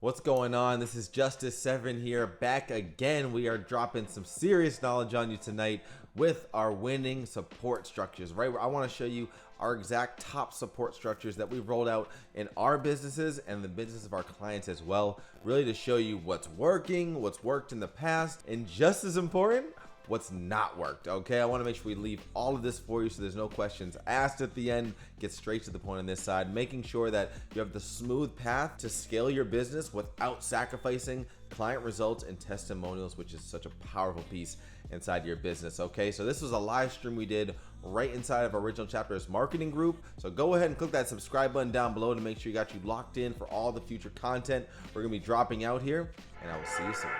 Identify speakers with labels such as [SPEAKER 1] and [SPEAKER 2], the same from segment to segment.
[SPEAKER 1] What's going on? This is Justice7 here, back again. We are dropping some serious knowledge on you tonight with our winning support structures, right? I want to show you our exact top support structures that we've rolled out in our businesses and the business of our clients as well, really to show you what's working, what's worked in the past, and just as important, what's not worked. Okay, I want to make sure we leave all of this for you so there's no questions asked at the end. Get straight to the point on this side, making sure that you have the smooth path to scale your business without sacrificing client results and testimonials, which is such a powerful piece inside your business. Okay, so this was a live stream we did right inside of our Original Chapters marketing group, so go ahead and click that subscribe button down below to make sure you got you locked in for all the future content we're gonna be dropping out here, and I will see you soon.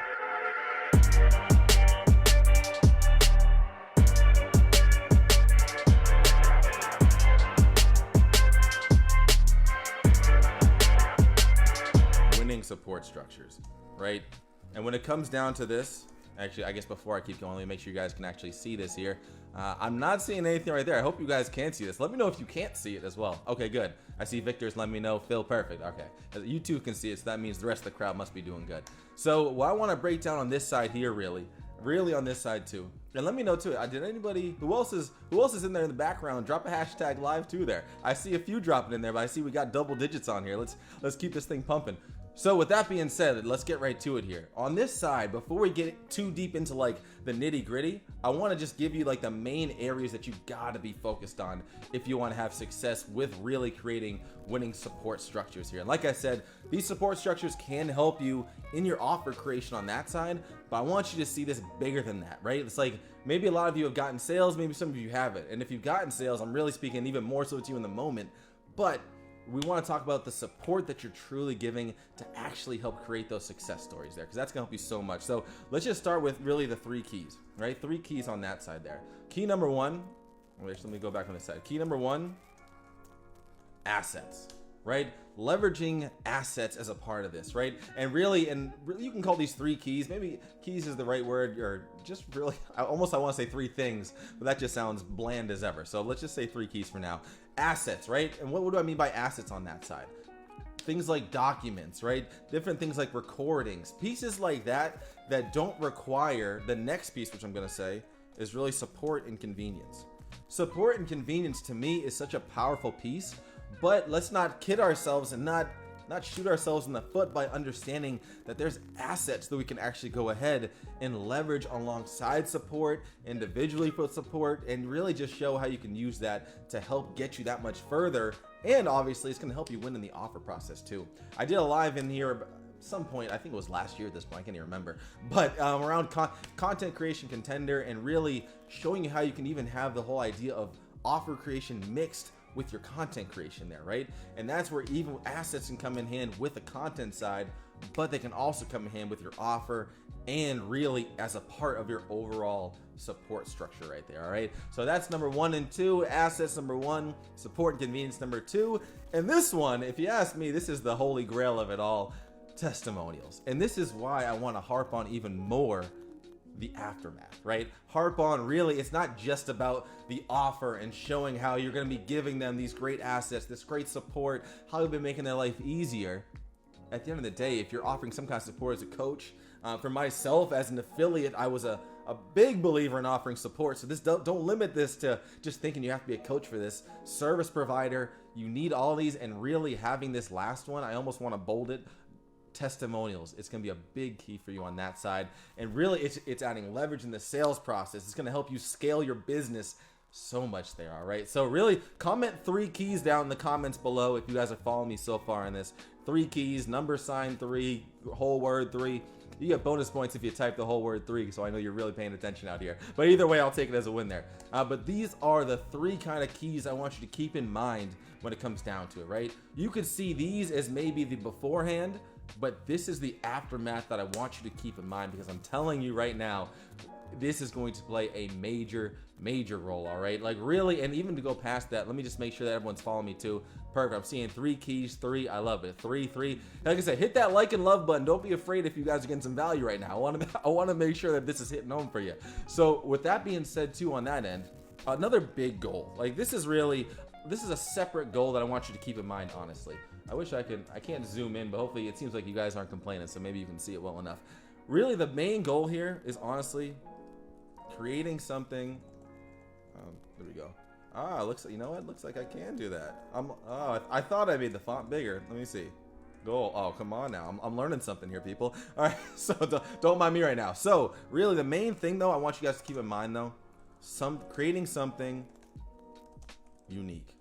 [SPEAKER 1] Support structures, right? And when it comes down to this, actually, I guess before I keep going, let me make sure you guys can actually see this here. I'm not seeing anything right there. I hope you guys can see this. Let me know if you can't see it as well. Okay, good. I see Victor's letting me know. Phil, perfect. Okay, you two can see it, so that means the rest of the crowd must be doing good. So what I want to break down on this side here, really on this side too, and let me know too, did anybody, who else is in there in the background, drop a hashtag live too there. I see a few dropping in there, but I see we got double digits on here. Let's keep this thing pumping. So with that being said, let's get right to it here. On this side, before we get too deep into like the nitty gritty, I want to just give you like the main areas that you gotta be focused on if you want to have success with really creating winning support structures here. And like I said, these support structures can help you in your offer creation on that side, but I want you to see this bigger than that, right? It's like maybe a lot of you have gotten sales, maybe some of you haven't. And if you've gotten sales, I'm really speaking even more so to you in the moment, but we want to talk about the support that you're truly giving to actually help create those success stories there, because that's going to help you so much. So let's just start with really the 3 keys, right? 3 keys on that side there. Key number 1, let me go back on this side. Key number 1, assets, right? Leveraging assets as a part of this, right? And really you can call these 3 keys. Maybe keys is the right word, or just really, I want to say 3 things, but that just sounds bland as ever. So let's just say 3 keys for now. Assets, right? And what do I mean by assets on that side? Things like documents, right? Different things like recordings, pieces like that don't require the next piece, which I'm going to say is really support and convenience. Support and convenience to me is such a powerful piece, but let's not kid ourselves and not shoot ourselves in the foot by understanding that there's assets that we can actually go ahead and leverage alongside support, individually for support, and really just show how you can use that to help get you that much further. And obviously it's going to help you win in the offer process too. I did a live in here at some point, I think it was last year at this point, I can't even remember, but around content creation contender, and really showing you how you can even have the whole idea of offer creation mixed with your content creation there, right? And that's where even assets can come in hand with the content side, but they can also come in hand with your offer and really as a part of your overall support structure right there. All right, so that's number 1 and 2, assets number 1, support and convenience number 2, and this one, if you ask me, this is the holy grail of it all, testimonials. And this is why I want to harp on even more the aftermath, right? Harp on, really, it's not just about the offer and showing how you're going to be giving them these great assets, this great support, how you've been making their life easier. At the end of the day, if you're offering some kind of support as a coach, for myself as an affiliate, I was a big believer in offering support. So this don't limit this to just thinking you have to be a coach for this. Service provider, you need all these, and really having this last one, I almost want to bold it, testimonials. It's going to be a big key for you on that side, and really it's adding leverage in the sales process. It's going to help you scale your business so much there. All right, so really comment 3 keys down in the comments below if you guys are following me so far in this. 3 keys, number sign 3, whole word 3. You get bonus points if you type the whole word 3, so I know you're really paying attention out here. But either way, I'll take it as a win there. But these are the 3 kind of keys I want you to keep in mind when it comes down to it, right? You could see these as maybe the beforehand, but this is the aftermath that I want you to keep in mind, because I'm telling you right now, this is going to play a major role. All right, like really, and even to go past that, let me just make sure that everyone's following me too. Perfect. I'm seeing 3 keys, 3. I love it. 3. Like I said, hit that like and love button. Don't be afraid if you guys are getting some value right now. I want to make sure that this is hitting home for you. So with that being said too, on that end, another big goal, like this is a separate goal that I want you to keep in mind, honestly. I wish I can't zoom in, but hopefully it seems like you guys aren't complaining, so maybe you can see it well enough. Really, the main goal here is honestly creating something. There we go. Looks like, you know what? Looks like I can do that. I thought I made the font bigger. Let me see. Go. Oh, come on now. I'm learning something here, people. All right, so don't mind me right now. So really, the main thing though, I want you guys to keep in mind though, creating something unique,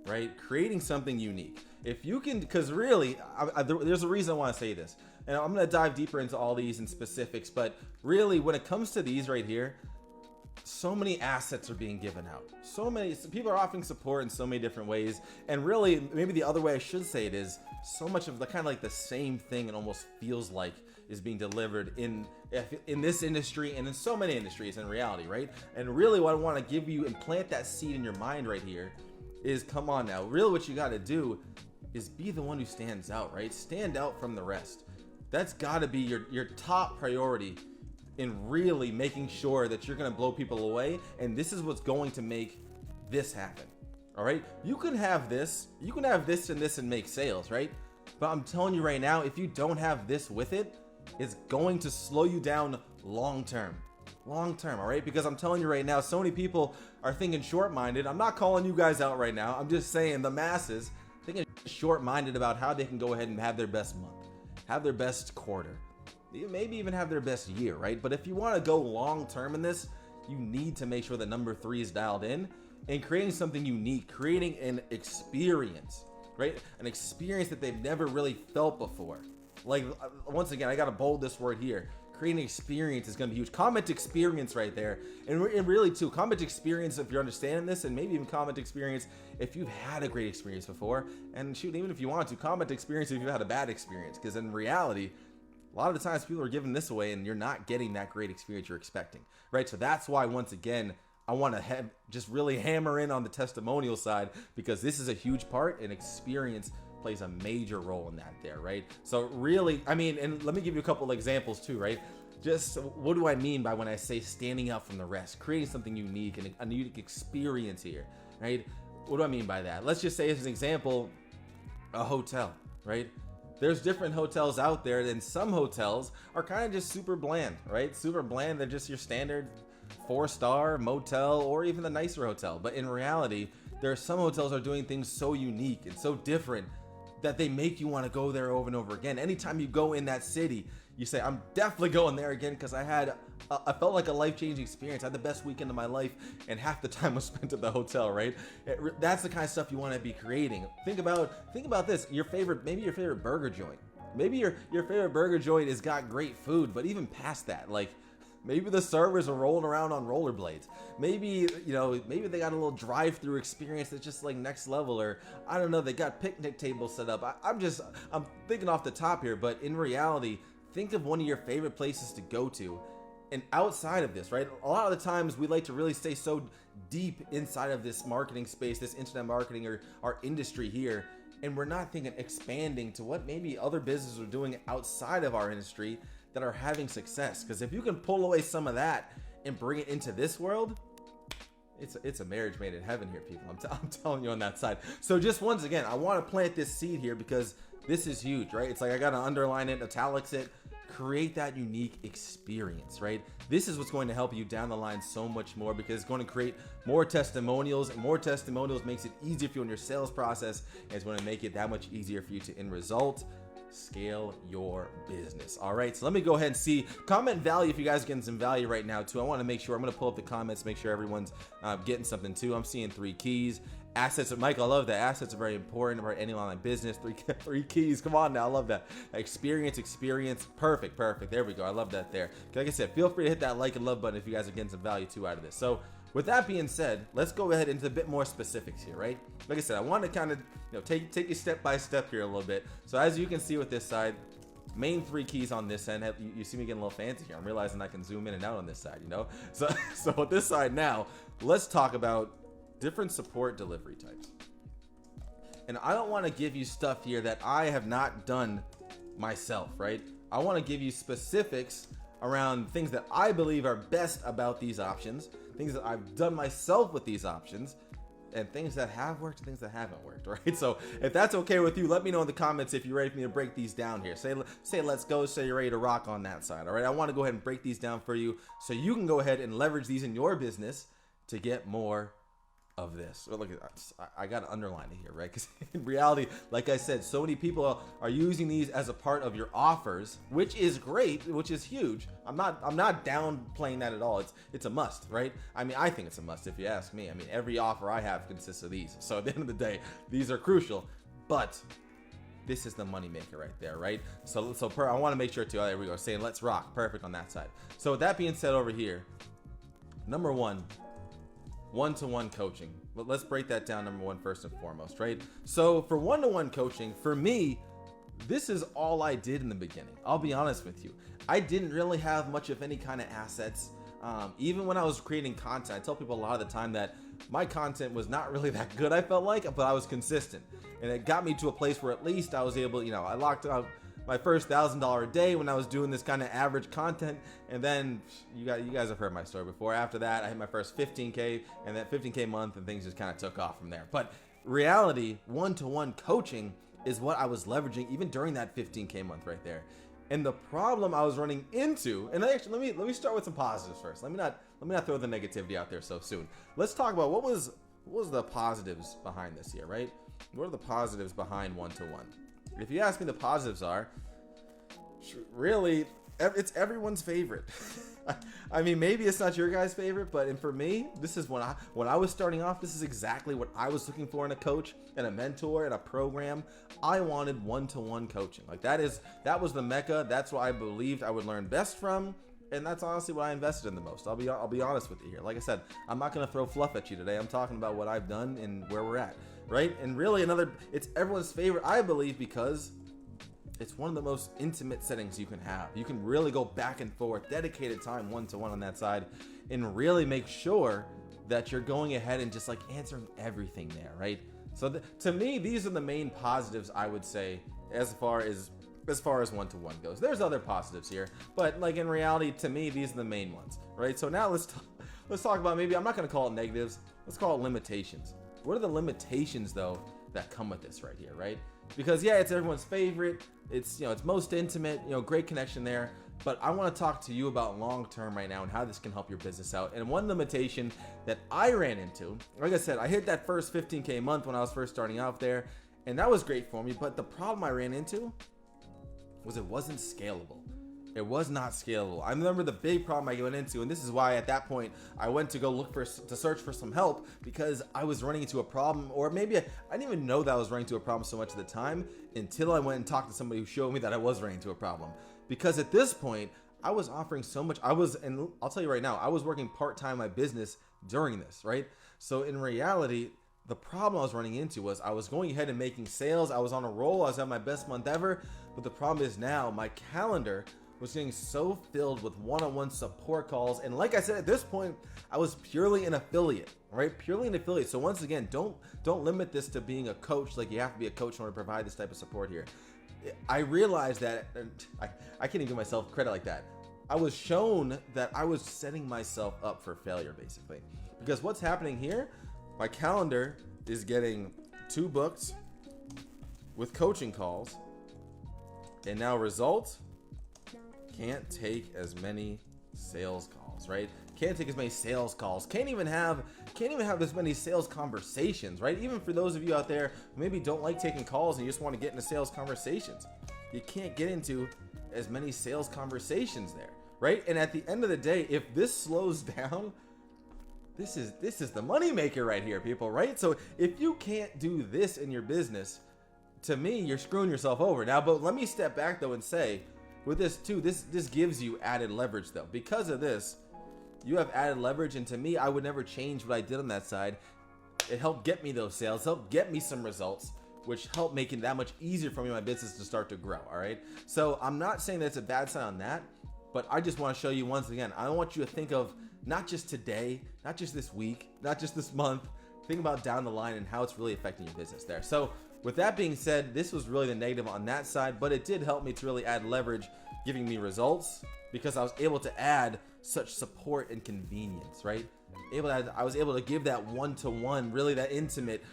[SPEAKER 1] right? Creating something unique. If you can, because really, there's a reason I want to say this, and I'm gonna dive deeper into all these in specifics. But really, when it comes to these right here, so many assets are being given out. So people are offering support in so many different ways. And really, maybe the other way I should say it is, so much of the kind of like the same thing it almost feels like is being delivered in this industry and in so many industries in reality, right? And really what I want to give you and plant that seed in your mind right here is, come on now, really what you got to do is be the one who stands out, right? Stand out from the rest. That's got to be your top priority in really making sure that you're going to blow people away. And this is what's going to make this happen. All right. You can have this and this and make sales, right? But I'm telling you right now, if you don't have this with it, it's going to slow you down long term. All right. Because I'm telling you right now, so many people are thinking short-minded. I'm not calling you guys out right now. I'm just saying the masses thinking short-minded about how they can go ahead and have their best month, have their best quarter, maybe even have their best year, right? But if you want to go long term in this, you need to make sure that number 3 is dialed in and creating something unique, creating an experience, right? An experience that they've never really felt before. Like, once again, I got to bold this word here. Creating experience is going to be huge. Comment experience right there. And really too, comment experience if you're understanding this, and maybe even comment experience if you've had a great experience before. And shoot, even if you want to, comment experience if you've had a bad experience. Because in reality, a lot of the times people are giving this away and you're not getting that great experience you're expecting, right? So that's why, once again, I want to just really hammer in on the testimonial side, because this is a huge part, and experience plays a major role in that there, right? So really, I mean, and let me give you a couple of examples too, right? Just what do I mean by when I say standing out from the rest, creating something unique and a unique experience here, right? What do I mean by that? Let's just say as an example, a hotel, right? There's different hotels out there, and some hotels are kind of just super bland, right? Super bland. They're just your standard 4-star motel or even the nicer hotel. But in reality, there are some hotels that are doing things so unique and so different that they make you want to go there over and over again. Anytime you go in that city, you say, I'm definitely going there again, because I felt like a life-changing experience. I had the best weekend of my life, and half the time was spent at the hotel, right? That's the kind of stuff you want to be creating. Think about this. Maybe your favorite burger joint. Maybe your favorite burger joint has got great food, but even past that, like, maybe the servers are rolling around on rollerblades. Maybe they got a little drive-through experience that's just like next level, or I don't know, they got picnic tables set up. I'm thinking off the top here, but in reality, think of one of your favorite places to go to. And outside of this, right? A lot of the times we like to really stay so deep inside of this marketing space, this internet marketing or our industry here, and we're not thinking expanding to what maybe other businesses are doing outside of our industry that are having success. Because if you can pull away some of that and bring it into this world, it's a marriage made in heaven here, people. I'm telling you on that side. So just once again, I want to plant this seed here because this is huge, right? It's like I got to underline it, italics it, create that unique experience, right? This is what's going to help you down the line so much more, because it's going to create more testimonials, and more testimonials makes it easier for you in your sales process, and it's going to make it that much easier for you to end result scale your business. All right, so let me go ahead and see comment value. If you guys are getting some value right now too, I want to make sure I'm going to pull up the comments, make sure everyone's getting something too. I'm seeing 3 keys. Assets, Mike, I love that. Assets are very important for any online business. Three keys. Come on now, I love that. Experience. Perfect. There we go. I love that there. Like I said, feel free to hit that like and love button if you guys are getting some value too out of this. So with that being said, let's go ahead into a bit more specifics here, right? Like I said, I want to kind of take you step by step here a little bit. So as you can see with this side, main 3 keys on this end. You see me getting a little fancy here. I'm realizing I can zoom in and out on this side, So with this side now, let's talk about different support delivery types. And I don't want to give you stuff here that I have not done myself, right? I want to give you specifics around things that I believe are best about these options, things that I've done myself with these options, and things that have worked and things that haven't worked, right? So if that's okay with you, let me know in the comments if you're ready for me to break these down here. Say let's go, say you're ready to rock on that side, all right? I want to go ahead and break these down for you so you can go ahead and leverage these in your business to get more of this. Look at that. I got to underline it here, right? Because in reality, like I said, so many people are using these as a part of your offers, which is great, which is huge. I'm not downplaying that at all. It's a must, right? I mean, I think it's a must if you ask me. I mean, every offer I have consists of these. So at the end of the day, these are crucial. But this is the money maker right there, right? So I want to make sure too. Oh, there we go. Saying let's rock. Perfect on that side. So with that being said over here, number one-to-one coaching. But let's break that down. Number one, first and foremost, right? So for one-to-one coaching, for me, this is all I did in the beginning. I'll be honest with you. I didn't really have much of any kind of assets. Even when I was creating content, I tell people a lot of the time that my content was not really that good, I felt like, but I was consistent. And it got me to a place where at least I was able, I locked out my first $1,000 a day when I was doing this kind of average content. And then you guys have heard my story before. After that, I hit my first 15K and that 15K month, and things just kind of took off from there. But reality, one-to-one coaching is what I was leveraging even during that 15K month right there. And the problem I was running into, and actually let me start with some positives first. Let me not throw the negativity out there so soon. Let's talk about what was the positives behind this here, right? What are the positives behind one-to-one? If you ask me, the positives are really it's everyone's favorite. I mean, maybe it's not your guys' favorite, but for me, this is when I was starting off, this is exactly what I was looking for in a coach and a mentor and a program. I wanted one-to-one coaching. Like that was the mecca. That's what I believed I would learn best from. And that's honestly what I invested in the most. I'll be honest with you here. Like I said, I'm not going to throw fluff at you today. I'm talking about what I've done and where we're at, right? And really it's everyone's favorite, I believe, because it's one of the most intimate settings you can have. You can really go back and forth, dedicated time one-to-one on that side, and really make sure that you're going ahead and just like answering everything there, right? So to me, these are the main positives I would say as far as one-to-one goes. There's other positives here, but like in reality, to me, these are the main ones, right? So now let's talk about, maybe I'm not going to call it negatives. Let's call it limitations. What are the limitations though that come with this right here, right? Because yeah, it's everyone's favorite. It's it's most intimate. Great connection there. But I want to talk to you about long term right now and how this can help your business out. And one limitation that I ran into, like I said, I hit that first 15K month when I was first starting out there, and that was great for me. But the problem I ran into was it wasn't scalable. It was not scalable. I remember the big problem I went into, and this is why at that point I went to go to search for some help, because I was running into a problem, or maybe I didn't even know that I was running into a problem so much at the time until I went and talked to somebody who showed me that I was running into a problem. Because at this point, I was offering so much. And I'll tell you right now, I was working part-time in my business during this, right? So in reality, the problem I was running into was I was going ahead and making sales. I was on a roll. I was at my best month ever. But the problem is now my calendar was getting so filled with one-on-one support calls. And like I said, at this point, I was purely an affiliate, right? Purely an affiliate. So once again, don't limit this to being a coach. Like you have to be a coach in order to provide this type of support here. I realized that I can't even give myself credit like that. I was shown that I was setting myself up for failure, basically. Because what's happening here, my calendar is getting 2 booked with coaching calls, and now results, can't take as many sales calls, right? Can't take as many sales calls. Can't even have this many sales conversations, right? Even for those of you out there who maybe don't like taking calls and you just want to get into sales conversations, you can't get into as many sales conversations there, right? And at the end of the day, if this slows down, this is the money maker right here, people, right? So if you can't do this in your business, to me, you're screwing yourself over. Now, but let me step back though and say, with this too, this gives you added leverage though. Because of this, you have added leverage, and to me, I would never change what I did on that side. It helped get me those sales, helped get me some results, which helped make it that much easier for me in my business to start to grow, all right? So I'm not saying that's a bad sign on that, but I just want to show you once again, I want you to think of not just today, not just this week, not just this month, think about down the line and how it's really affecting your business there. So with that being said, this was really the negative on that side, but it did help me to really add leverage, giving me results, because I was able to add such support and convenience, right? I was able to give that one-to-one, really that intimate.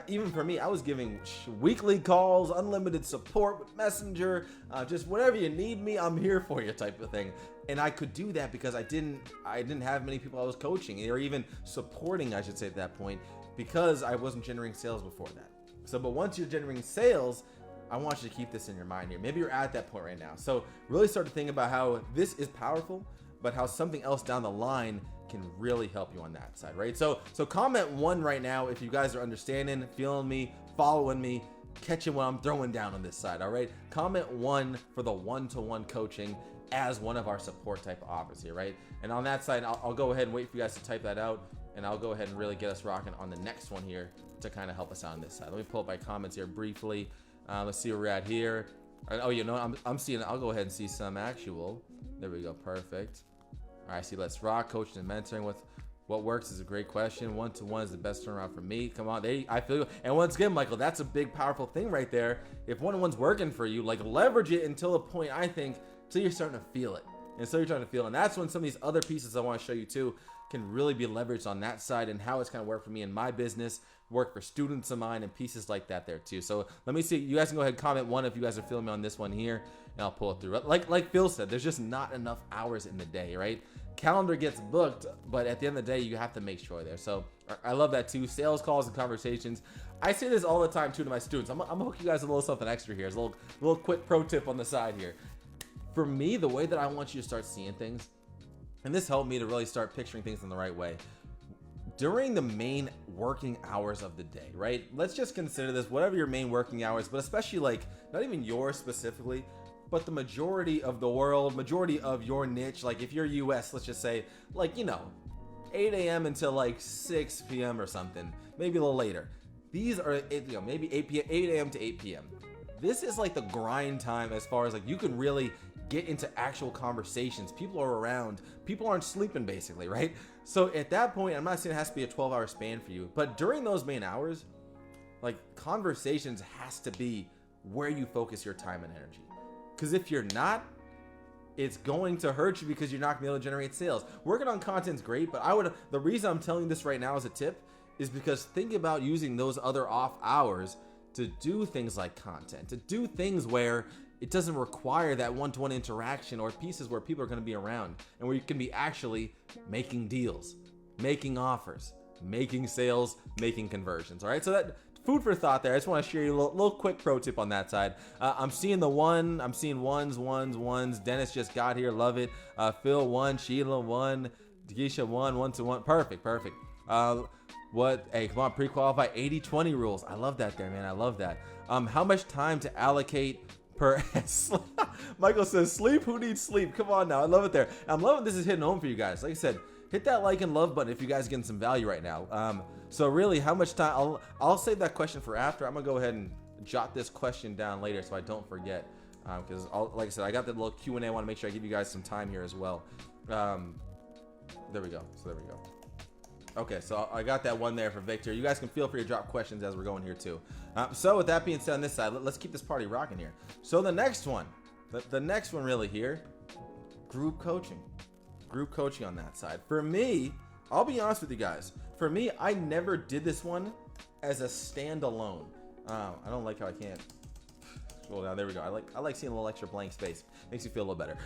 [SPEAKER 1] Even for me, I was giving weekly calls, unlimited support with Messenger, just whatever you need me, I'm here for you type of thing. And I could do that because I didn't have many people I was coaching or even supporting, I should say, at that point, because I wasn't generating sales before that. So, but once you're generating sales, I want you to keep this in your mind here. Maybe you're at that point right now. So really start to think about how this is powerful, but how something else down the line can really help you on that side, right? So comment 1 right now if you guys are understanding, feeling me, following me, catching what I'm throwing down on this side, all right? Comment 1 for the one-to-one coaching as one of our support type offers here, right? And on that side, I'll go ahead and wait for you guys to type that out, and I'll go ahead and really get us rocking on the next one here to kind of help us out on this side. Let me pull up my comments here briefly. Let's see where we're at here. Oh, you know, I'm seeing, I'll go ahead and see some actual. There we go, perfect. All right, see, let's rock. Coaching and mentoring with what works is a great question. One-to-one is the best turnaround for me. Come on, I feel you. And once again, Michael, that's a big, powerful thing right there. If one-to-one's working for you, like leverage it until a point, I think, till you're starting to feel it. And so you're starting to feel it. And that's when some of these other pieces I want to show you too can really be leveraged on that side and how it's kind of worked for me in my business, work for students of mine and pieces like that there too. So let me see, you guys can go ahead and comment 1 if you guys are feeling me on this one here, and I'll pull it through. Like Phil said, there's just not enough hours in the day, right? Calendar gets booked, but at the end of the day, you have to make sure there. So I love that too. Sales calls and conversations. I say this all the time too to my students. I'm gonna hook you guys a little something extra here. It's a little quick pro tip on the side here. For me, the way that I want you to start seeing things, and this helped me to really start picturing things in the right way, during the main working hours of the day, right? Let's just consider this, whatever your main working hours, but especially like, not even yours specifically, but the majority of the world, majority of your niche, like if you're US, let's just say, like, you know, 8 a.m. until like 6 p.m. or something, maybe a little later. These are, you know, maybe 8 a.m. to 8 p.m. This is like the grind time as far as like you can really get into actual conversations. People are around, people aren't sleeping basically, right? So at that point, I'm not saying it has to be a 12-hour span for you, but during those main hours, like conversations has to be where you focus your time and energy. Because if you're not, it's going to hurt you because you're not gonna be able to generate sales. Working on content's great, but the reason I'm telling you this right now as a tip is because think about using those other off hours to do things like content, to do things where it doesn't require that one-to-one interaction or pieces where people are going to be around and where you can be actually making deals, making offers, making sales, making conversions. All right, so that food for thought there. I just want to share you a little quick pro tip on that side. I'm seeing ones. Dennis just got here, love it. Phil 1, Sheila 1, Deisha 1, one-to-one. Perfect. Hey, come on, pre-qualify 80-20 rules. I love that there, man. I love that. How much time to allocate per Michael says sleep. Who needs sleep? Come on now. I love it there. I'm loving this is hitting home for you guys. Like I said, hit that like and love button if you guys are getting some value right now. So really, how much time? I'll save that question for after. I'm gonna go ahead and jot this question down later so I don't forget. Because like I said, I got the little Q&A. I want to make sure I give you guys some time here as well. There we go. Okay, so I got that one there for Victor. You guys can feel free to drop questions as we're going here too. So with that being said on this side, let's keep this party rocking here. So the next one, the next one really here, group coaching. Group coaching on that side. For me, I'll be honest with you guys. For me, I never did this one as a standalone. I don't like how I can't scroll down. There we go. I like seeing a little extra blank space. Makes you feel a little better.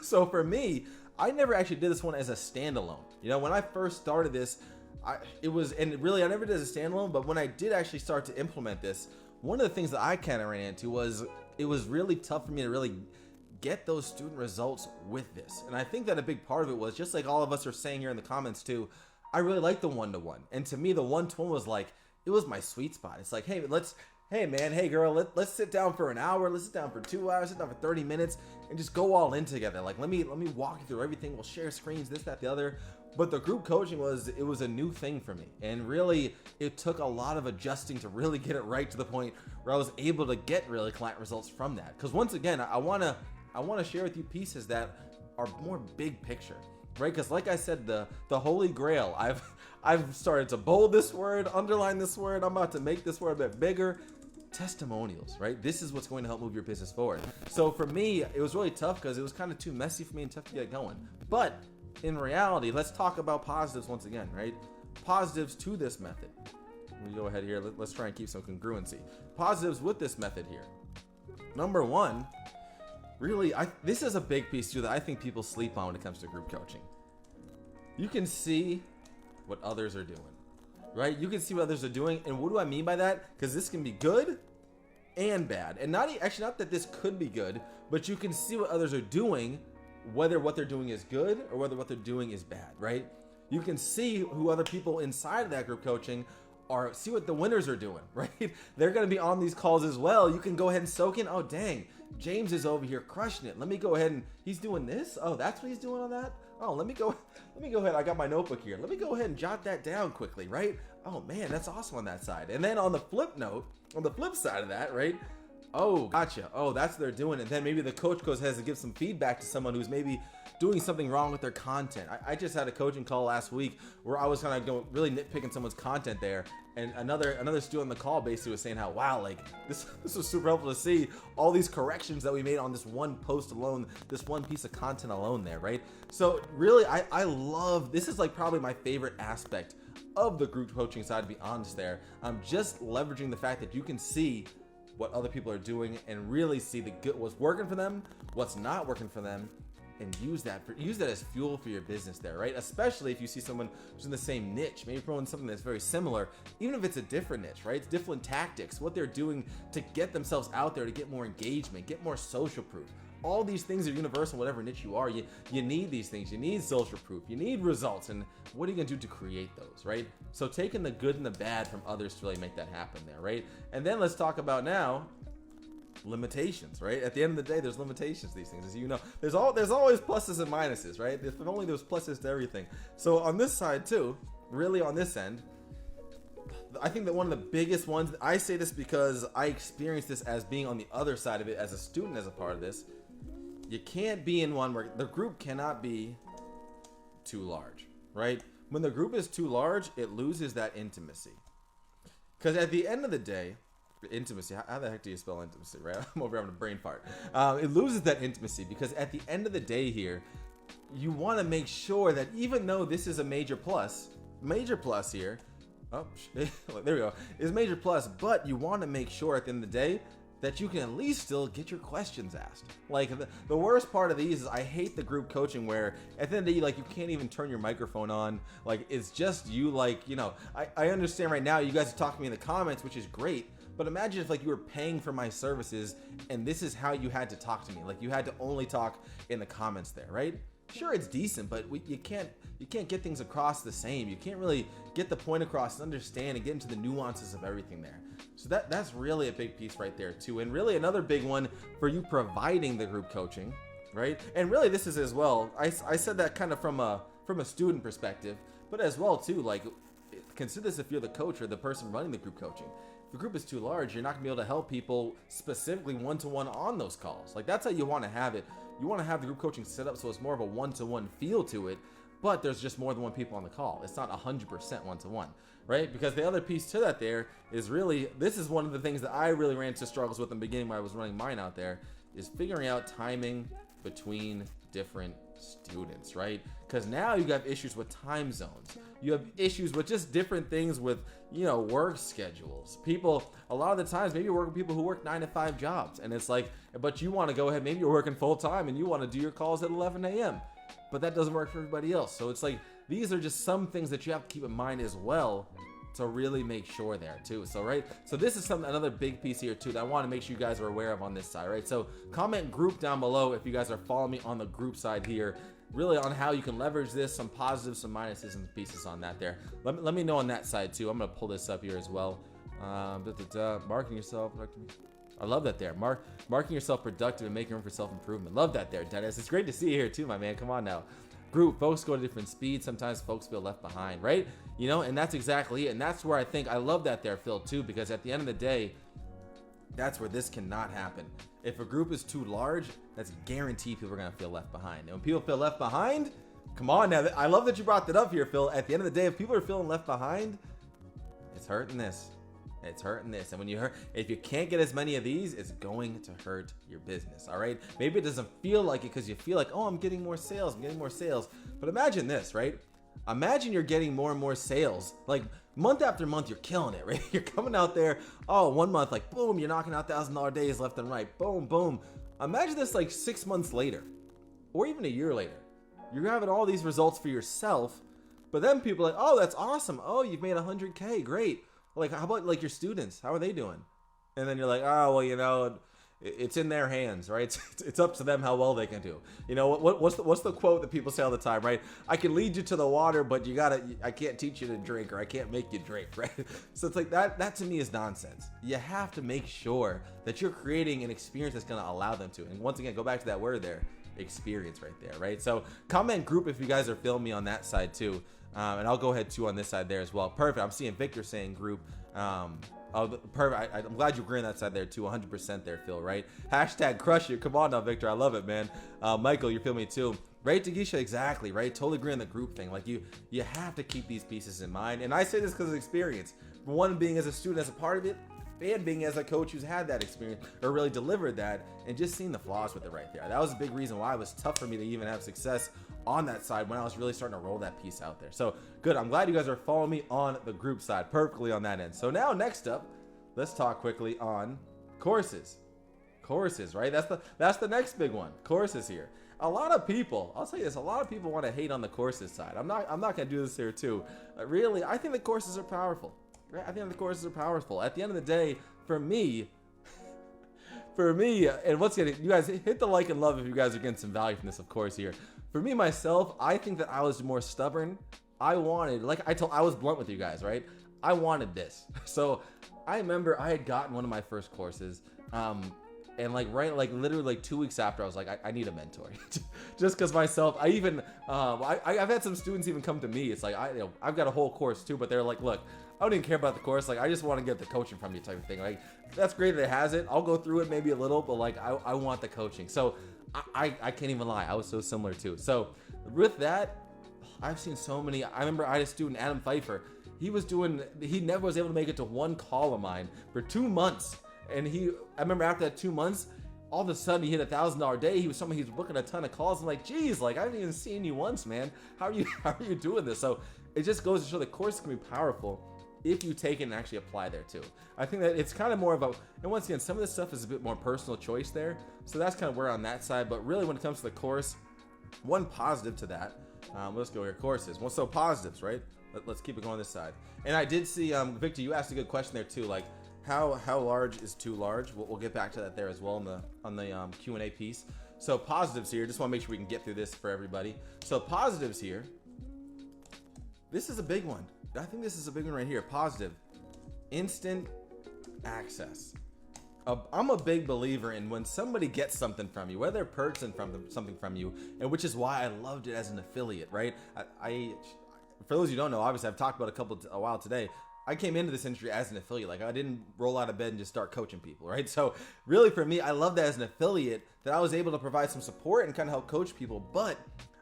[SPEAKER 1] So for me, I never actually did this one as a standalone. You know, when I first started this, I never did it as a standalone, but when I did actually start to implement this, one of the things that I kind of ran into was it was really tough for me to really get those student results with this. And I think that a big part of it was, just like all of us are saying here in the comments too, I really like the one-to-one. And to me, the one-to-one was like, it was my sweet spot. It's like, hey man, hey girl, let's sit down for an hour, let's sit down for 2 hours, sit down for 30 minutes, and just go all in together. Like, let me walk you through everything. We'll share screens, this, that, the other. But the group coaching was a new thing for me. And really, it took a lot of adjusting to really get it right to the point where I was able to get really client results from that. Because once again, I wanna share with you pieces that are more big picture, right? Because like I said, the holy grail, I've started to bold this word, underline this word. I'm about to make this word a bit bigger. Testimonials, right? This is what's going to help move your business forward. So for me, it was really tough because it was kind of too messy for me and tough to get going. But in reality, let's talk about positives once again, right? Positives to this method. Let me go ahead here. Let's try and keep some congruency. Positives with this method here. Number one, really, this is a big piece too that I think people sleep on when it comes to group coaching. You can see what others are doing, right? You can see what others are doing. And what do I mean by that? Because this can be good and bad. And not that this could be good, but you can see what others are doing, whether what they're doing is good or whether what they're doing is bad, right? You can see who other people inside of that group coaching are, see what the winners are doing, right? They're going to be on these calls as well. You can go ahead and soak in, oh, dang, James is over here crushing it. Let me go ahead and he's doing this. Oh, that's what he's doing on that. Oh, let me go ahead. I got my notebook here. Let me go ahead and jot that down quickly, right? Oh man, that's awesome on that side. And then on the flip side of that, right? Oh, gotcha. Oh, that's what they're doing. And then maybe the coach has to give some feedback to someone who's maybe doing something wrong with their content. I just had a coaching call last week where I was kind of really nitpicking someone's content there. And another student on the call basically was saying how, wow, like this was super helpful to see all these corrections that we made on this one post alone, this one piece of content alone there, right? So really, I love, this is like probably my favorite aspect of the group coaching side, to be honest there. I'm just leveraging the fact that you can see what other people are doing and really see the good, what's working for them, what's not working for them, and use that as fuel for your business there, right? Especially if you see someone who's in the same niche, maybe promoting something that's very similar, even if it's a different niche, right? It's different tactics, what they're doing to get themselves out there, to get more engagement, get more social proof. All these things are universal, whatever niche you are. You need these things. You need social proof. You need results. And what are you going to do to create those, right? So taking the good and the bad from others to really make that happen there, right? And then let's talk about now limitations, right? At the end of the day, there's limitations to these things, as you know. There's always pluses and minuses, right? If only there was pluses to everything. So on this side too, really on this end, I think that one of the biggest ones, I say this because I experienced this as being on the other side of it as a student, as a part of this. You can't be in one where the group cannot be too large, right? When the group is too large, it loses that intimacy. Because at the end of the day, intimacy, how the heck do you spell intimacy, right? I'm over having a brain fart. It loses that intimacy because at the end of the day here, you want to make sure that even though this is a major plus here, oh, there we go, is major plus, but you want to make sure at the end of the day that you can at least still get your questions asked. Like the worst part of these is I hate the group coaching where at the end of the day, like you can't even turn your microphone on. Like it's just you, like, you know, I understand right now you guys are talking to me in the comments, which is great. But imagine if like you were paying for my services and this is how you had to talk to me. Like you had to only talk in the comments there, right? Sure, it's decent, but you can't get things across the same. You can't really get the point across and understand and get into the nuances of everything there. So that's really a big piece right there too. And really another big one for you providing the group coaching, right? And really this is as well, I said that kind of from a student perspective, but as well too, like consider this if you're the coach or the person running the group coaching. If the group is too large, you're not gonna be able to help people specifically one-to-one on those calls. Like that's how you wanna have it. You wanna have the group coaching set up so it's more of a one-to-one feel to it, but there's just more than one people on the call. It's not 100% one-to-one, right? Because the other piece to that there is really, this is one of the things that I really ran into struggles with in the beginning when I was running mine out there, is figuring out timing between different students, right? Because now you have issues with time zones. You have issues with just different things with, you know, work schedules. People, a lot of the times, maybe you're working with people who work 9-to-5 jobs, and it's like, but you want to go ahead, maybe you're working full time and you want to do your calls at 11 a.m. But that doesn't work for everybody else. So it's like, these are just some things that you have to keep in mind as well to really make sure there too. So, right. So this is another big piece here too that I want to make sure you guys are aware of on this side, right? So comment group down below if you guys are following me on the group side here, really on how you can leverage this, some positives, some minuses, and pieces on that there. Let me know on that side too. I'm going to pull this up here as well. Marketing yourself. I love that there. Marking yourself productive and making room for self-improvement. Love that there, Dennis. It's great to see you here too, my man. Come on now. Group, folks go at different speeds. Sometimes folks feel left behind, right? You know, and that's exactly it. And that's where I think I love that there, Phil, too, because at the end of the day, that's where this cannot happen. If a group is too large, that's guaranteed people are going to feel left behind. And when people feel left behind, come on now. I love that you brought that up here, Phil. At the end of the day, if people are feeling left behind, it's hurting this. It's hurting this. And when you hurt, if you can't get as many of these, it's going to hurt your business. All right. Maybe it doesn't feel like it because you feel like, oh, I'm getting more sales. I'm getting more sales. But imagine this, right? Imagine you're getting more and more sales. Like month after month, you're killing it, right? You're coming out there. Oh, 1 month, like boom, you're knocking out $1,000 days left and right. Boom, boom. Imagine this like 6 months later or even a year later. You're having all these results for yourself. But then people are like, oh, that's awesome. Oh, you've made 100K. Great. Like, how about like your students? How are they doing? And then you're like, oh, well, you know, it's in their hands, right? It's up to them how well they can do. You know, what's the quote that people say all the time, right? I can lead you to the water, but I can't teach you to drink, or I can't make you drink, right? So it's like that to me is nonsense. You have to make sure that you're creating an experience that's going to allow them to. And once again, go back to that word there, experience right there, right? So comment group if you guys are feeling me on that side too. And I'll go ahead too on this side there as well. Perfect. I'm seeing Victor saying group. Perfect. I'm glad you agree on that side there too. 100% there, Phil, right? Hashtag crush it. Come on now, Victor. I love it, man. Michael, you feel me too. Right, Tagisha, exactly, right? Totally agree on the group thing. Like you have to keep these pieces in mind. And I say this because of experience. One, being as a student, as a part of it, and being as a coach who's had that experience or really delivered that, and just seeing the flaws with it right there. That was a big reason why it was tough for me to even have success on that side when I was really starting to roll that piece out there. So good. I'm glad you guys are following me on the group side perfectly on that end. So now next up, let's talk quickly on courses. Courses, right? That's the next big one. Courses here. A lot of people, I'll tell you this, a lot of people want to hate on the courses side. I'm not going to do this here too. Really, I think the courses are powerful. Right? I think the courses are powerful. At the end of the day, for me, and once again, you guys hit the like and love if you guys are getting some value from this, of course, here. For me, myself, I think that I was more stubborn. I wanted, like I was blunt with you guys, right? I wanted this. So I remember I had gotten one of my first courses, and literally like 2 weeks after, I was like, I need a mentor. Just because myself, I've had some students even come to me. It's like, I've got a whole course too, but they're like, look, I don't even care about the course. Like, I just want to get the coaching from you type of thing. Like, that's great that it has it. I'll go through it maybe a little, but like, I want the coaching. So I can't even lie. I was so similar too. So with that, I've seen so many. I remember I had a student, Adam Pfeiffer. He never was able to make it to one call of mine for 2 months. And I remember after that 2 months, all of a sudden he hit $1,000 day. He was booking a ton of calls. I'm like, geez, like I haven't even seen you once, man. How are you doing this? So it just goes to show the course can be powerful if you take it and actually apply there too. I think that it's kind of more of and once again, some of this stuff is a bit more personal choice there. So that's kind of where on that side. But really when it comes to the course, one positive to that, let's go here, courses. Well, so positives, right? Let's keep it going this side. And I did see, Victor, you asked a good question there too. Like, how large is too large? We'll get back to that there as well on the Q&A piece. So positives here, just want to make sure we can get through this for everybody. So positives here, this is a big one. I think this is a big one right here. Positive, instant access. I'm a big believer in when somebody gets something from you, whether they're purchasing something from you, and which is why I loved it as an affiliate, right? For those of you who don't know, obviously I've talked about a while today. I came into this industry as an affiliate. Like I didn't roll out of bed and just start coaching people, right? So really for me, I love that as an affiliate that I was able to provide some support and kind of help coach people. But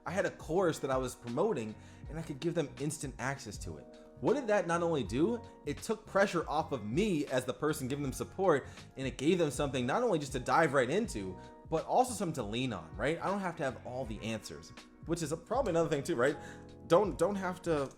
[SPEAKER 1] I had a course that I was promoting and I could give them instant access to it. What did that not only do? It took pressure off of me as the person giving them support, and it gave them something not only just to dive right into, but also something to lean on, right? I don't have to have all the answers, which is probably another thing too, right? Don't have to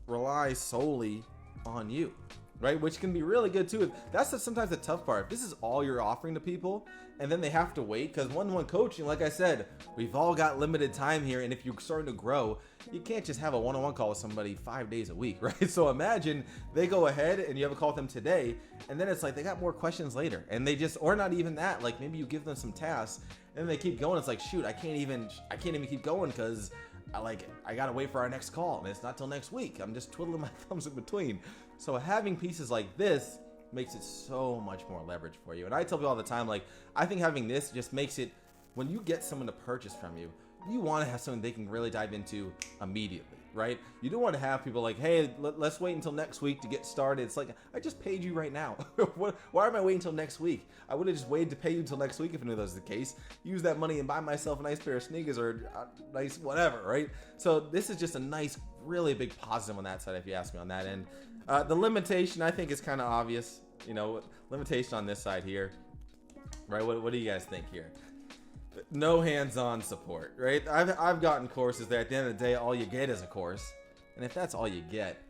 [SPEAKER 1] rely solely on you, right? Which can be really good too. That's sometimes the tough part. If this is all you're offering to people and then they have to wait, because one-on-one coaching, like I said, we've all got limited time here, and if you're starting to grow, you can't just have a one-on-one call with somebody 5 days a week, right? So imagine they go ahead and you have a call with them today, and then it's like they got more questions later, and they just, or not even that, like maybe you give them some tasks and then they keep going. It's like, shoot, I can't even keep going because I gotta wait for our next call, and it's not till next week. I'm just twiddling my thumbs in between. So having pieces like this makes it so much more leverage for you. And I tell people all the time, like, I think having this just makes it, when you get someone to purchase from you, you want to have something they can really dive into immediately, right? You don't want to have people like, hey, let's wait until next week to get started. It's like, I just paid you right now. Why am I waiting until next week? I would have just waited to pay you until next week if I knew that was the case. Use that money and buy myself a nice pair of sneakers or a nice whatever, right? So this is just a nice, really big positive on that side if you ask me on that end. The limitation, I think, is kind of obvious. limitation on this side here, right? What do you guys think here? No hands-on support, right? I've gotten courses that at the end of the day, all you get is a course, and if that's all you get,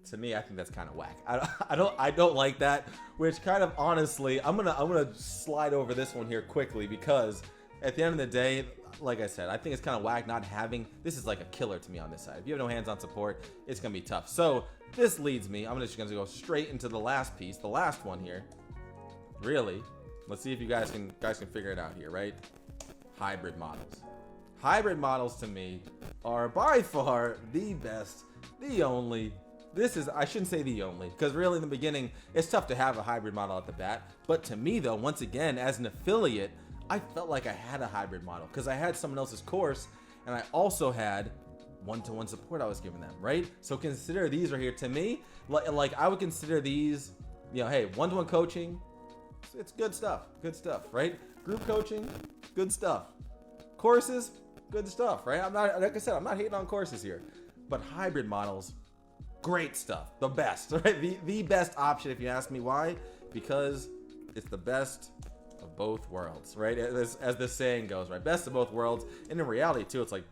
[SPEAKER 1] to me, I think that's kind of whack. I don't like that. Which kind of honestly, I'm gonna slide over this one here quickly, because at the end of the day, like I said, I think it's kind of whack not having. This is like a killer to me on this side. If you have no hands-on support, it's gonna be tough. So this leads me. I'm just gonna go straight into the last piece, the last one here. Really, let's see if you guys can figure it out here, right? Hybrid models. Hybrid models to me are by far the best, the only. I shouldn't say the only, because really in the beginning, it's tough to have a hybrid model at the bat. But to me though, once again, as an affiliate, I felt like I had a hybrid model because I had someone else's course and I also had one-to-one support I was giving them, right? So consider these right here. To me, like I would consider these, hey, one-to-one coaching, it's good stuff, right? Group coaching, good stuff. Courses, good stuff, right? Like I said, I'm not hating on courses here, but hybrid models, great stuff, the best, right? The best option, if you ask me. Why? Because it's the best of both worlds, right? As the saying goes, right? Best of both worlds. And in reality too, it's like,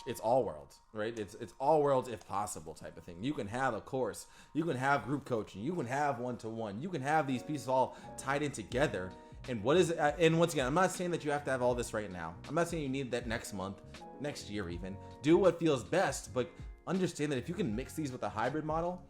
[SPEAKER 1] it's all worlds, right? It's all worlds if possible type of thing. You can have a course, you can have group coaching, you can have one-to-one, you can have these pieces all tied in together. And what is it? And once again, I'm not saying that you have to have all this right now. I'm not saying you need that next month, next year even. Do what feels best, but understand that if you can mix these with a hybrid model,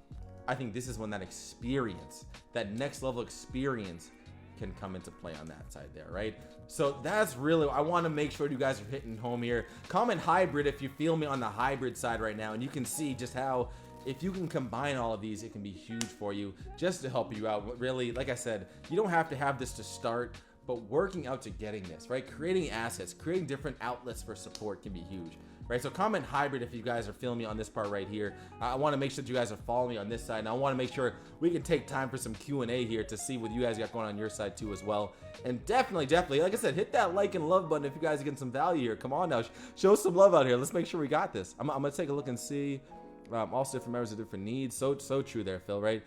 [SPEAKER 1] I think this is when that experience, that next level experience, can come into play on that side there, right? So that's really, I want to make sure you guys are hitting home here. Comment hybrid if you feel me on the hybrid side right now, and you can see just how, if you can combine all of these, it can be huge for you, just to help you out. Really, like I said, you don't have to have this to start, but working out to getting this, right? Creating assets, creating different outlets for support can be huge, right? So comment hybrid if you guys are feeling me on this part right here. I want to make sure that you guys are following me on this side, and I want to make sure we can take time for some Q&A here to see what you guys got going on your side too as well. And definitely, like I said, hit that like and love button if you guys are getting some value here. Come on now, show some love out here. Let's make sure we got this. I'm gonna take a look and see. Also, different members of different needs. So true there, Phil, right?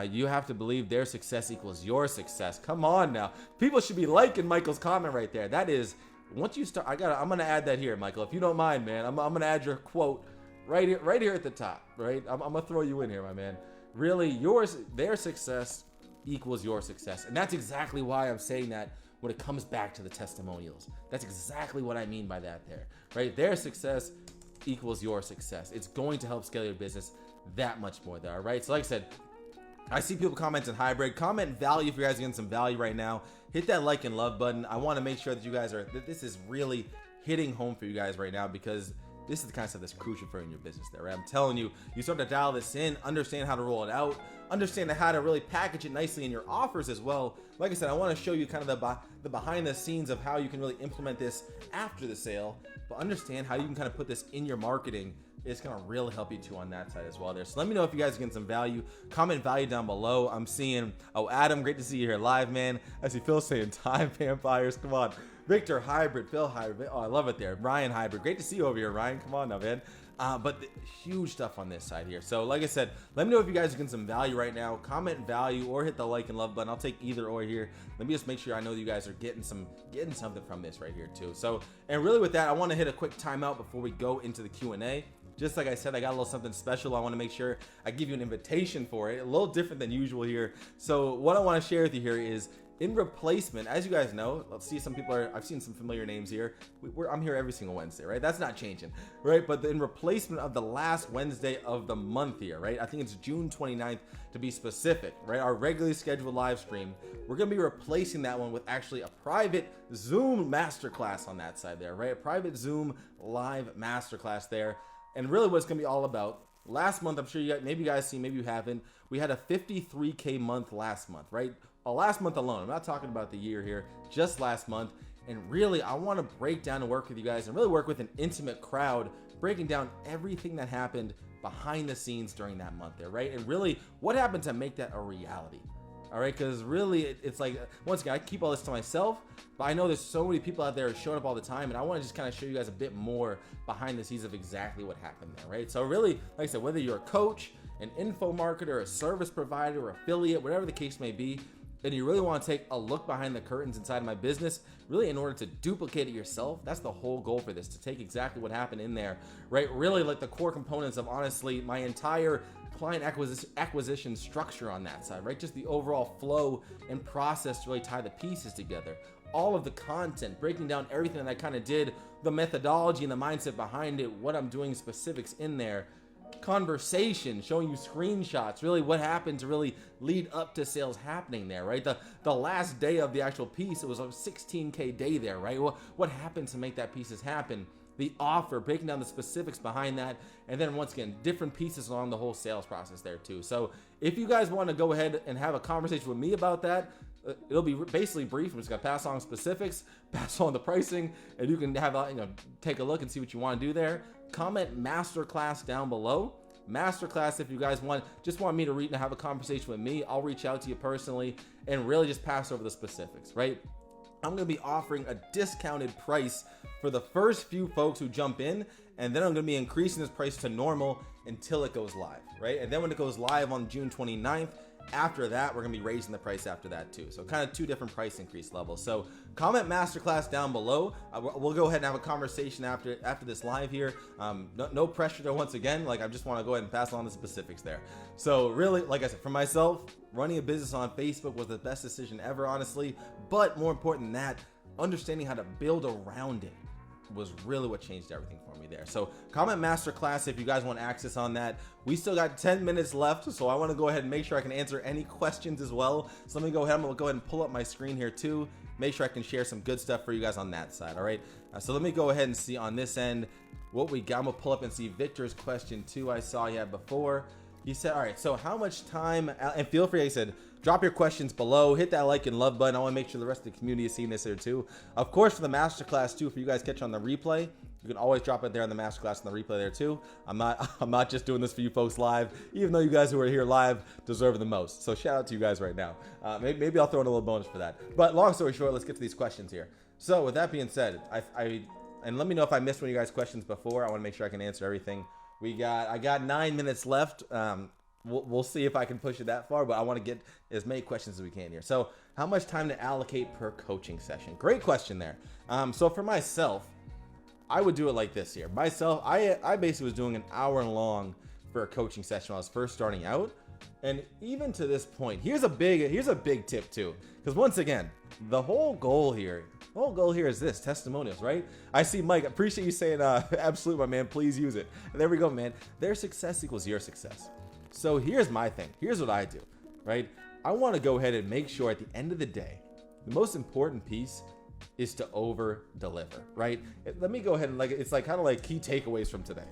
[SPEAKER 1] You have to believe their success equals your success. Come on now. People should be liking Michael's comment right there. That is, once you start, I'm gonna add that here, Michael, if you don't mind, man. I'm gonna add your quote right here at the top, right? I'm gonna throw you in here, my man. Really, their success equals your success. And that's exactly why I'm saying that when it comes back to the testimonials. That's exactly what I mean by that there, right? Their success equals your success. It's going to help scale your business that much more there, all right? So like I said, I see people commenting hybrid. Comment value if you guys are getting some value right now. Hit that like and love button. I want to make sure that you guys that this is really hitting home for you guys right now, because this is the kind of stuff that's crucial for in your business there, right? I'm telling you, you start to dial this in, understand how to roll it out, understand how to really package it nicely in your offers as well. Like I said, I want to show you kind of the behind the scenes of how you can really implement this after the sale, but understand how you can kind of put this in your marketing. It's going to really help you too on that side as well there. So let me know if you guys are getting some value. Comment value down below. I'm seeing, Adam, great to see you here live, man. I see Phil saying time vampires. Come on. Victor hybrid, Phil hybrid. Oh, I love it there. Ryan hybrid. Great to see you over here, Ryan. Come on now, man. But huge stuff on this side here. So like I said, let me know if you guys are getting some value right now. Comment value or hit the like and love button. I'll take either or here. Let me just make sure I know you guys are getting something from this right here too. So, and really with that, I want to hit a quick timeout before we go into the Q&A. Just like I said, I got a little something special. I want to make sure I give you an invitation for it, a little different than usual here. So what I want to share with you here is, in replacement, as you guys know, let's see, I've seen some familiar names here. I'm here every single Wednesday, right? That's not changing, right? But in replacement of the last Wednesday of the month here, right? I think it's June 29th to be specific, right? Our regularly scheduled live stream, we're going to be replacing that one with actually a private Zoom masterclass on that side there, right? A private Zoom live masterclass there. And really what it's going to be all about, last month, I'm sure maybe you guys see, maybe you haven't, we had a 53K month last month, right? Last month alone. I'm not talking about the year here, just last month. And really, I want to break down and work with you guys and really work with an intimate crowd, breaking down everything that happened behind the scenes during that month there, right? And really, what happened to make that a reality? All right, because really, it's like, once again, I keep all this to myself, but I know there's so many people out there showing up all the time, and I want to just kind of show you guys a bit more behind the scenes of exactly what happened there, right? So really, like I said, whether you're a coach, an info marketer, a service provider, or affiliate, whatever the case may be, and you really want to take a look behind the curtains inside of my business, really in order to duplicate it yourself, that's the whole goal for this, to take exactly what happened in there, right? Really like the core components of honestly my entire client acquisition structure on that side, right? Just the overall flow and process to really tie the pieces together. All of the content, breaking down everything that I kind of did, the methodology and the mindset behind it, what I'm doing, specifics in there, conversation, showing you screenshots, really what happened to really lead up to sales happening there, right? The last day of the actual piece, it was a 16K day there, right? What happened to make that pieces happen? The offer, breaking down the specifics behind that, and then once again, different pieces along the whole sales process there too. So if you guys want to go ahead and have a conversation with me about that, it'll be basically brief. I'm just gonna pass on specifics, pass on the pricing, and you can have take a look and see what you want to do there. Comment masterclass down below. Masterclass if you guys just want me to have a conversation with me. I'll reach out to you personally and really just pass over the specifics, right? I'm going to be offering a discounted price for the first few folks who jump in, and then I'm going to be increasing this price to normal until it goes live, right? And then when it goes live on June 29th, after that, we're going to be raising the price after that too. So kind of two different price increase levels. So comment masterclass down below. We'll go ahead and have a conversation after this live here. No pressure there once again. Like I just want to go ahead and pass on the specifics there. So really, like I said, for myself, running a business on Facebook was the best decision ever, honestly. But more important than that, understanding how to build around it was really what changed everything for me there. So comment masterclass if you guys want access on that. We still got 10 minutes left, so I want to go ahead and make sure I can answer any questions as well. So let me go ahead. I'm gonna go ahead and pull up my screen here too. Make sure I can share some good stuff for you guys on that side. All right. So let me go ahead and see on this end what we got. I'm gonna pull up and see Victor's question too. I saw you had before. He said, all right, so how much time, and feel free, he said, drop your questions below, hit that like and love button. I want to make sure the rest of the community is seeing this here too. Of course, for the masterclass too, for you guys catch on the replay, you can always drop it there on the masterclass and the replay there too. I'm not just doing this for you folks live, even though you guys who are here live deserve the most. So shout out to you guys right now. Maybe I'll throw in a little bonus for that. But long story short, let's get to these questions here. So with that being said, and let me know if I missed one of you guys' questions before. I want to make sure I can answer everything. I got 9 minutes left. We'll see if I can push it that far, but I want to get as many questions as we can here. So how much time to allocate per coaching session? Great question there. So for myself, I would do it like this here. Myself, I basically was doing an hour long for a coaching session when I was first starting out. And even to this point, here's a big tip too. Because once again, the whole goal here is this, testimonials, right? I see Mike, appreciate you saying, absolutely, my man, please use it. And there we go, man. Their success equals your success. So here's my thing. Here's what I do, right? I want to go ahead and make sure at the end of the day, the most important piece is to over deliver, right? Let me go ahead and it's like kind of like key takeaways from today.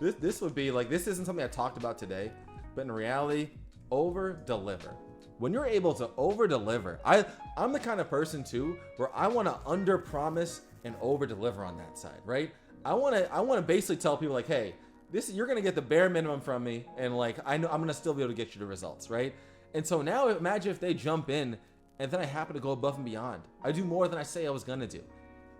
[SPEAKER 1] This would be like, this isn't something I talked about today, but in reality, over deliver. When you're able to over deliver, I'm the kind of person too, where I want to under promise and over deliver on that side, right? I want to basically tell people like, hey, you're going to get the bare minimum from me. And like, I know I'm going to still be able to get you the results, right? And so now imagine if they jump in and then I happen to go above and beyond. I do more than I say I was going to do.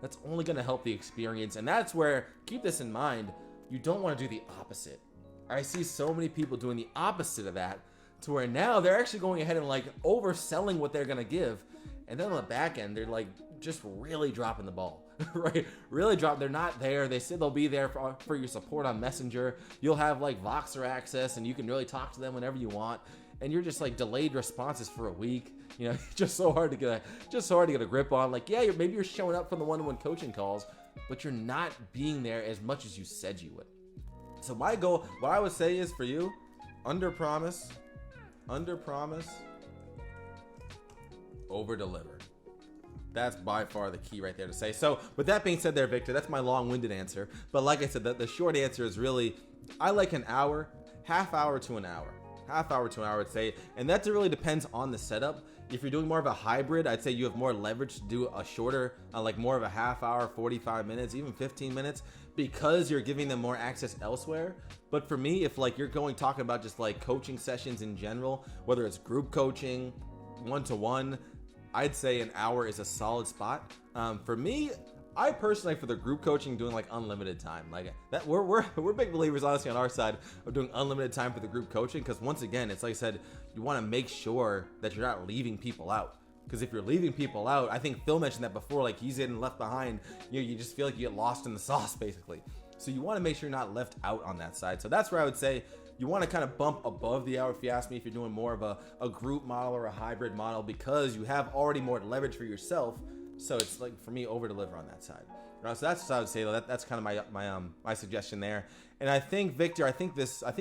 [SPEAKER 1] That's only going to help the experience. And that's where, keep this in mind, you don't want to do the opposite. I see so many people doing the opposite of that, to where now they're actually going ahead and like overselling what they're going to give. And then on the back end, they're like just really dropping the ball. Right? Really drop. They're not there. They said they'll be there for your support on Messenger. You'll have like Voxer access and you can really talk to them whenever you want. And you're just like delayed responses for a week. You know, just so hard to get a grip on. Like, yeah, maybe you're showing up for the one-on-one coaching calls, but you're not being there as much as you said you would. So my goal, what I would say is for you, under promise, over deliver. That's by far the key right there to say. So with that being said there, Victor, that's my long-winded answer. But like I said, the short answer is really, I like an hour, half hour to an hour, I'd say. And that really depends on the setup. If you're doing more of a hybrid, I'd say you have more leverage to do a shorter, like more of a half hour, 45 minutes, even 15 minutes, because you're giving them more access elsewhere. But for me, if like you're talking about just like coaching sessions in general, whether it's group coaching, one-to-one, I'd say an hour is a solid spot. For me, I personally, for the group coaching, doing like unlimited time, like that, we're big believers, honestly, on our side of doing unlimited time for the group coaching, because once again, it's like I said, you want to make sure that you're not leaving people out. Because if you're leaving people out, I think Phil mentioned that before, like he's getting left behind, you just feel like you get lost in the sauce, basically. So you want to make sure you're not left out on that side. So that's where I would say you want to kind of bump above the hour, if you ask me, if you're doing more of a group model or a hybrid model, because you have already more leverage for yourself. So it's like, for me, over deliver on that side. So that's what I would say. That's kind of my suggestion there. And I think, Victor, I think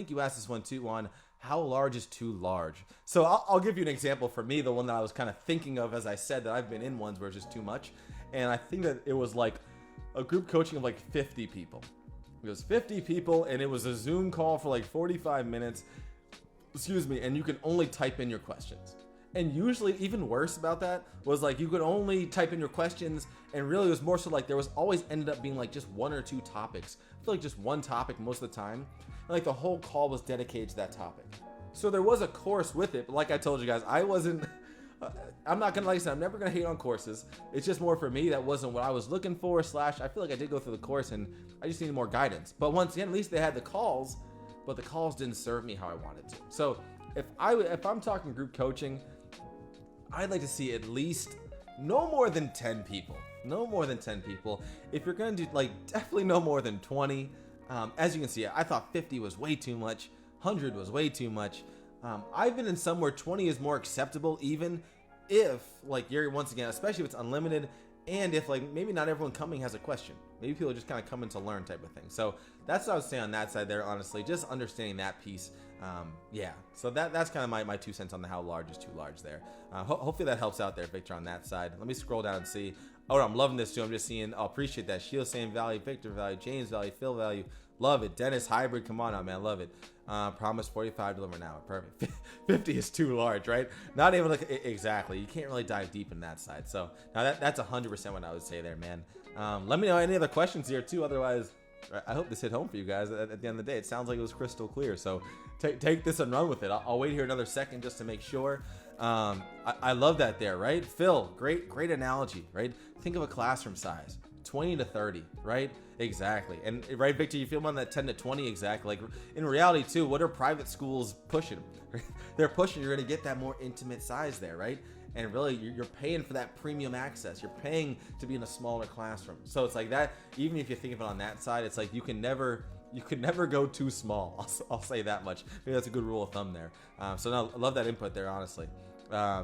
[SPEAKER 1] you asked this one too, on how large is too large. So I'll give you an example. For me, the one that I was kind of thinking of, as I said, that I've been in ones where it's just too much. And I think that it was like a group coaching of like 50 people. It was 50 people, and it was a Zoom call for like 45 minutes. Excuse me. And you can only type in your questions. And usually, even worse about that was like you could only type in your questions, and really it was more so like there was always ended up being like just one or two topics. I feel like just one topic most of the time. And like the whole call was dedicated to that topic. So there was a course with it, but like I told you guys, I wasn't. I'm not gonna, like I said, I'm never gonna hate on courses. It's just more for me, that wasn't what I was looking for. / I feel like I did go through the course and I just needed more guidance. But once again, at least they had the calls, but the calls didn't serve me how I wanted to. So if I'm talking group coaching, I'd like to see at least no more than 10 people. No more than 10 people. If you're gonna do, like, definitely no more than 20. As you can see, I thought 50 was way too much. 100 was way too much. I've been in some where 20 is more acceptable, even if, like, you're, once again, especially if it's unlimited, and if, like, maybe not everyone coming has a question. Maybe people are just kind of coming to learn type of thing. So that's what I would say on that side there, honestly, just understanding that piece. Yeah, so that's kind of my 2 cents on the how large is too large there. Hopefully that helps out there, Victor, on that side. Let me scroll down and see. Oh, I'm loving this too. I'm just seeing, appreciate that. Sheila saying value, Victor value, James value, Phil value. Love it. Dennis hybrid, come on out, man. Love it. Promise 45, deliver now. Perfect. 50 is too large, right? Not able to, exactly. You can't really dive deep in that side. So now that's 100% what I would say there, man. Let me know any other questions here too. Otherwise, I hope this hit home for you guys at the end of the day. It sounds like it was crystal clear. So take this and run with it. I'll wait here another second just to make sure. I love that there, right? Phil, great analogy, right? Think of a classroom size, 20 to 30, right? Exactly. And right, Victor, you feel on that 10 to 20, exactly. Like in reality too, what are private schools pushing? They're pushing, you're going to get that more intimate size there, right? And really, you're paying for that premium access. You're paying to be in a smaller classroom. So it's like that. Even if you think of it on that side, it's like you could never go too small. I'll say that much. Maybe that's a good rule of thumb there. So no, I love that input there, honestly.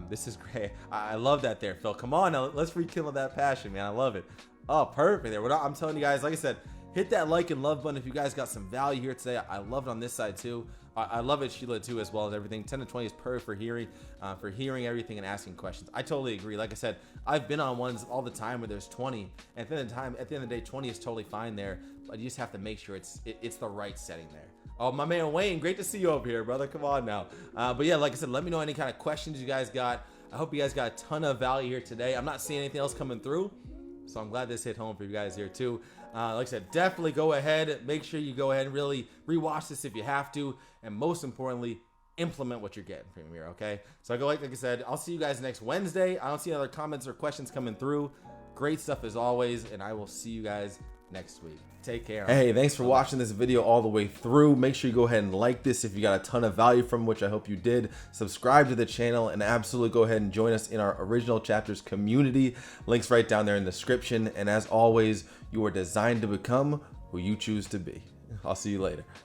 [SPEAKER 1] This is great. I love that there, Phil. Come on, now let's rekindle that passion, man. I love it. Oh, perfect there. I'm telling you guys, like I said, hit that like and love button if you guys got some value here today. I love it on this side too. I love it, Sheila, too, as well as everything. 10 to 20 is perfect for hearing everything and asking questions. I totally agree. Like I said, I've been on ones all the time where there's 20. And at the end of the day, 20 is totally fine there. But you just have to make sure it's the right setting there. Oh, my man Wayne, great to see you over here, brother. Come on now. But yeah, like I said, let me know any kind of questions you guys got. I hope you guys got a ton of value here today. I'm not seeing anything else coming through, so I'm glad this hit home for you guys here too. Like I said, definitely go ahead. Make sure you go ahead and really rewatch this if you have to. And most importantly, implement what you're getting from here, okay? So like I said, I'll see you guys next Wednesday. I don't see any other comments or questions coming through. Great stuff as always, and I will see you guys next week. Take care. Hey, thanks for watching this video all the way through. Make sure you go ahead and like this if you got a ton of value from, which I hope you did. Subscribe to the channel and absolutely go ahead and join us in our Original Chapters community. Links right down there in the description. And as always, you are designed to become who you choose to be. I'll see you later.